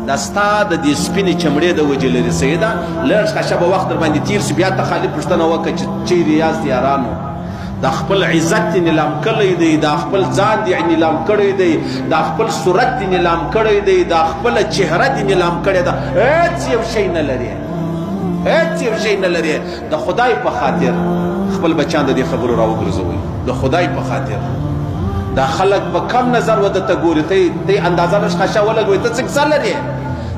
دا ستا د دې سپینې چمړې د وجې لري سیده لږ ښه شبه وخت در باندې تېر شي بیا ته خالي پوښتنه وکړه چې چیرې یاست یارانو دا خپل عزت دې نیلام کړی دی دا خپل ځان دې نیلام کړی دی دا خپل صورت دې نیلام کړی دی دا خپله چهره دې نیلام کړې ده هېڅ یو شی نه لري هېڅ یو شی نه لري د خدای په خاطر خپل بچیان د دې خبرو راوګرځوئ د خدای په خاطر دا خلک په کم نظر ودته ګوري ته اندازه لږ خشه ولګوئ ته څه کیسه لرې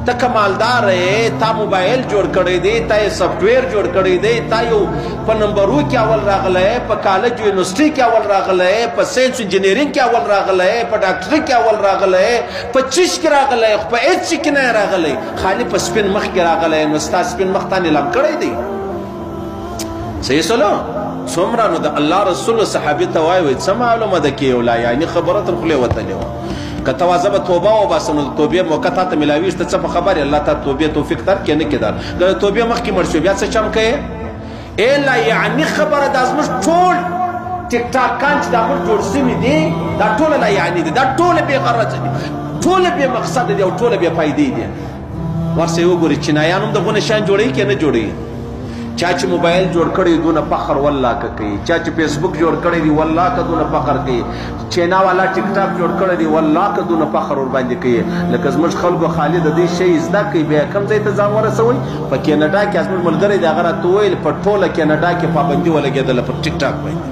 ته کمالدار یې تا موبایل جوړ کړی دی تا یې سافټویر جوړ کړی دی تا یو په نمبرو کې اول راغلی په کالج یونیورسټي کې اول راغلی په ساینس انجینرینګ کې اول راغلی په ډاکټري کې اول راغلی په چیش کې راغلی خو په هېڅ شي کې نه راغلی خالي په سپین مخ کې راغلی نو ستا سپین مخ تا نیلام کړی دی صحیح سلو څومره نو د الله رسول صحابي ته وایي څه معلومه ده کې یو لا یعنې خبره تر خولې وتلې وه که ته واځه به توبه وباسه نو د توبې موقع تا ته میلاویږي ته څه په خبر الله تا توبې توفیق درکړي نه کېدار که د توبې مخکې مړ شو بیا څه چم کوې الا یعنې خبره دا زموږ ټول ټیک ټاکان چې دا موږ جوړ شوي دي دا ټوله لا یعنې دي دا ټوله بې غرضه دي ټوله بې مقصده دي او ټوله بې فایدې دي ورسه یې وګورې چینایان هم دغونه شیان جوړوي که نه جوړوي چا چې موبایل جوړ کړی دونه فخر والله که کوي چا چې فیسبوک جوړ کړی دی والله که دونه فخر کوي چینا والا ټیک ټاک جوړ کړی دی والله که دونه فخر ورباندې کوي لکه زموږ خلکو خالي د دې شی زده کوي بیا کوم ځای ته ځان ورسوئ په کینیډا کې زموږ ملګری دی هغه راته وویل په ټوله کینیډا کې پابندي ولګېدله پر ټیک ټاک باندې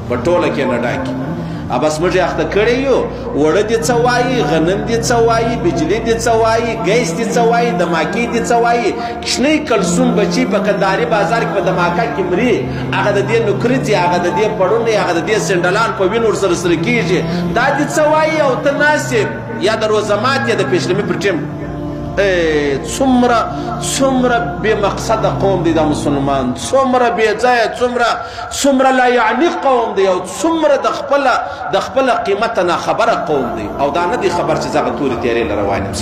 په ټوله کینیډا کې بس موږ یې اخته کړی یو اوړه دې څه وایي غنم دې څه وایي بجلي دې څه وایي ګیس دې څه وایي دماکې دې څه وایي کشنۍ کلسون بچي په کندهاري بازار کې په دماکه کې مري هغه د دې نوکري ځي هغه د دې پړونی هغه د دې سنډلان په وینو ورسره سره کېږي دا دې څه وایي او ته ناست یې یا د روزه مات یا د پیشلمي پر ټیم څومره بې مقصده قوم دی دا مسلمان څومره بې ځایه څومره لا یعنی قوم دی او څومره د خپله قیمته ناخبره قوم دی او دا نه دی خبر چې زه هغه تورې تیارې له روان یم